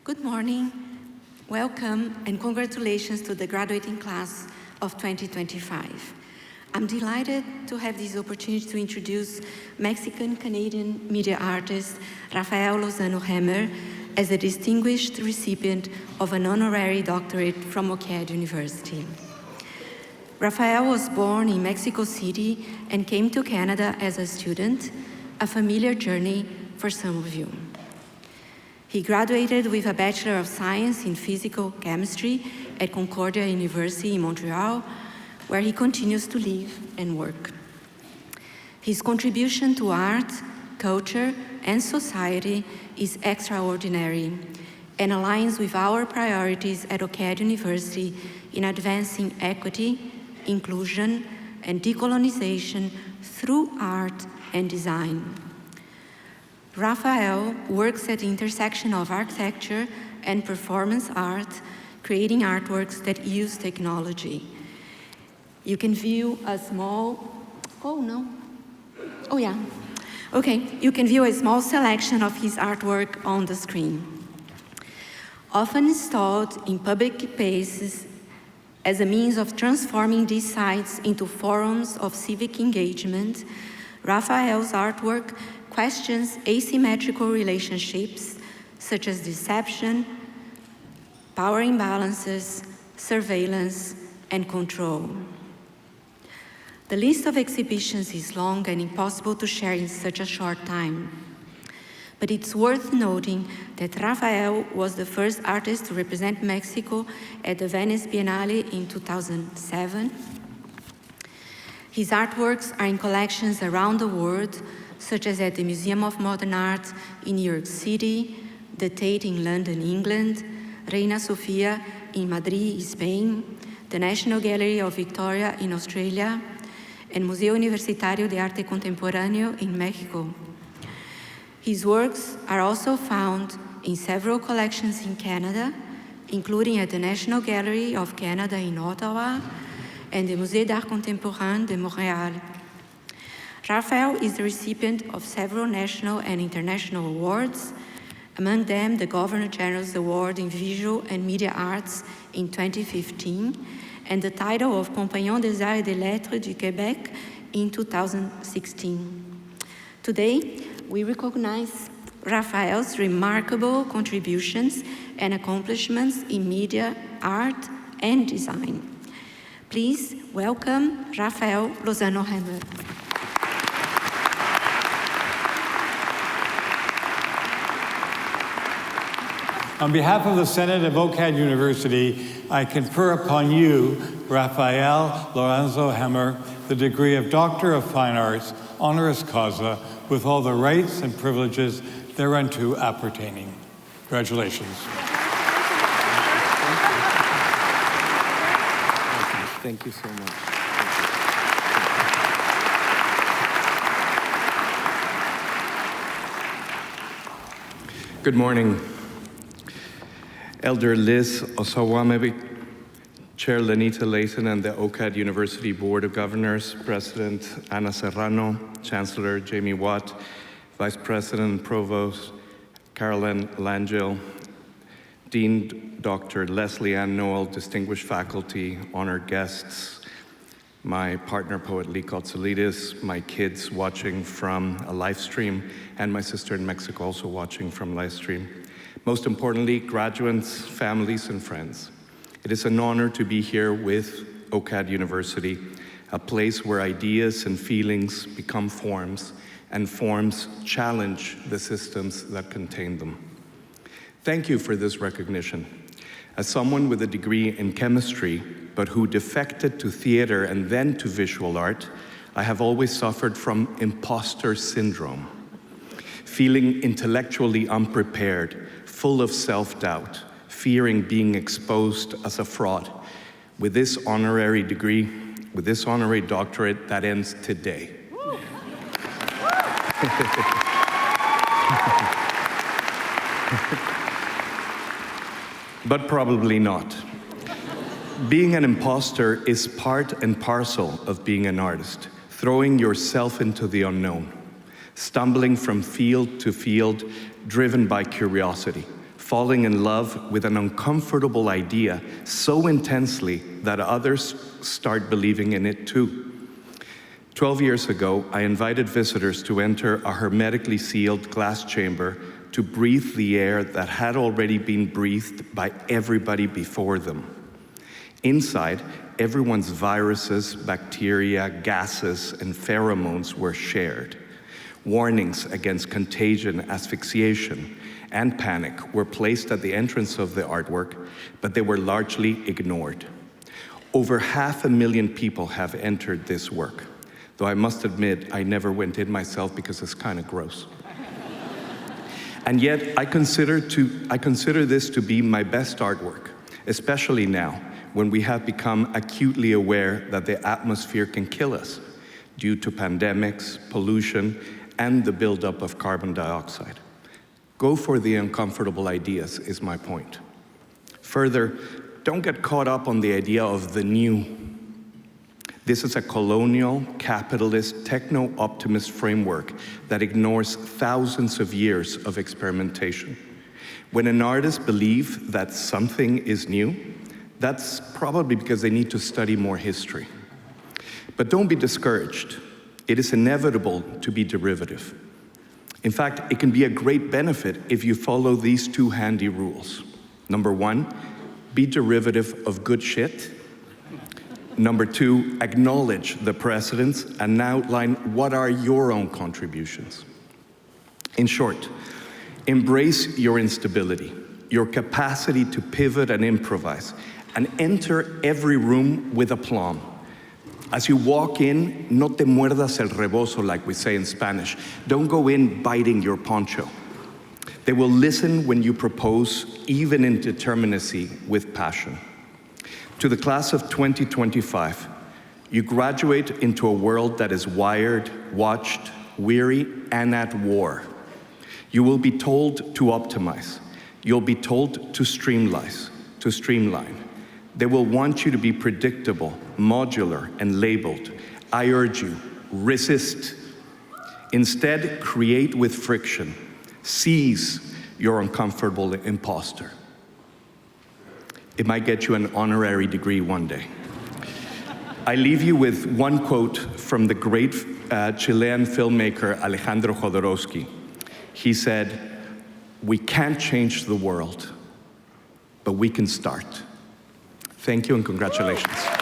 Good morning, welcome, and congratulations to the graduating class of 2025. I'm delighted to have this opportunity to introduce Mexican-Canadian media artist Rafael Lozano-Hemmer as a distinguished recipient of an honorary doctorate from OCAD University. Rafael was born in Mexico City and came to Canada as a student, a familiar journey for some of you. He graduated with a Bachelor of Science in Physical Chemistry at Concordia University in Montreal, where he continues to live and work. His contribution to art, culture, and society is extraordinary and aligns with our priorities at OCAD University in advancing equity, inclusion, and decolonization through art and design. Rafael works at the intersection of architecture and performance art, creating artworks that use technology. You can view a small, you can view a small selection of his artwork on the screen. Often installed in public spaces as a means of transforming these sites into forums of civic engagement, Rafael's artwork questions asymmetrical relationships such as deception, power imbalances, surveillance, and control. The list of exhibitions is long and impossible to share in such a short time. But it's worth noting that Rafael was the first artist to represent Mexico at the Venice Biennale in 2007. His artworks are in collections around the world, such as at the Museum of Modern Art in New York City, the Tate in London, England, Reina Sofia in Madrid, Spain, the National Gallery of Victoria in Australia, and Museo Universitario de Arte Contemporáneo in Mexico. His works are also found in several collections in Canada, including at the National Gallery of Canada in Ottawa and the Musée d'Art Contemporain de Montréal. Rafael is the recipient of several national and international awards, among them the Governor General's Award in Visual and Media Arts in 2015, and the title of Compagnon des Arts et des Lettres du Québec in 2016. Today, we recognize Rafael's remarkable contributions and accomplishments in media, art, and design. Please welcome Rafael Lozano-Hemmer. On behalf of the Senate of OCAD University, I confer upon you, Rafael Lozano-Hemmer, the degree of Doctor of Fine Arts, honoris causa, with all the rights and privileges thereunto appertaining. Congratulations. Thank you so much. Good morning. Elder Liz Osawamebe, Chair Lenita Layton, and the OCAD University Board of Governors, President Ana Serrano, Chancellor Jamie Watt, Vice President and Provost Carolyn Langell, Dean Dr. Leslie Ann Noel, distinguished faculty, honored guests, my partner poet Lee Kotsoulides, my kids watching from a live stream, and my sister in Mexico also watching from live stream. Most importantly, graduates, families, and friends. It is an honor to be here with OCAD University, a place where ideas and feelings become forms, and forms challenge the systems that contain them. Thank you for this recognition. As someone with a degree in chemistry, but who defected to theater and then to visual art, I have always suffered from imposter syndrome, feeling intellectually unprepared, full of self-doubt, fearing being exposed as a fraud. With this honorary degree, with this honorary doctorate, that ends today. But probably not. Being an imposter is part and parcel of being an artist, throwing yourself into the unknown, stumbling from field to field, driven by curiosity, falling in love with an uncomfortable idea so intensely that others start believing in it too. 12 years ago, I invited visitors to enter a hermetically sealed glass chamber to breathe the air that had already been breathed by everybody before them. Inside, everyone's viruses, bacteria, gases, and pheromones were shared. Warnings against contagion, asphyxiation, and panic were placed at the entrance of the artwork, but they were largely ignored. Over 500,000 people have entered this work, though I must admit I never went in myself because it's kind of gross. And yet I consider this to be my best artwork, especially now when we have become acutely aware that the atmosphere can kill us due to pandemics, pollution, and the buildup of carbon dioxide. Go for the uncomfortable ideas is my point. Further, don't get caught up on the idea of the new. This is a colonial, capitalist, techno-optimist framework that ignores thousands of years of experimentation. When an artist believes that something is new, that's probably because they need to study more history. But don't be discouraged. It is inevitable to be derivative. In fact, it can be a great benefit if you follow these two handy rules. Number one, be derivative of good shit. Number two, acknowledge the precedents and outline what are your own contributions. In short, embrace your instability, your capacity to pivot and improvise, and enter every room with aplomb. As you walk in, no te muerdas el rebozo, like we say in Spanish. Don't go in biting your poncho. They will listen when you propose, even indeterminacy, with passion. To the class of 2025, you graduate into a world that is wired, watched, weary, and at war. You will be told to optimize. You'll be told to streamline. They will want you to be predictable, modular, and labeled. I urge you, resist. Instead, create with friction. Seize your uncomfortable imposter. It might get you an honorary degree one day. I leave you with one quote from the great Chilean filmmaker Alejandro Jodorowsky. He said, "We can't change the world, but we can start." Thank you and congratulations.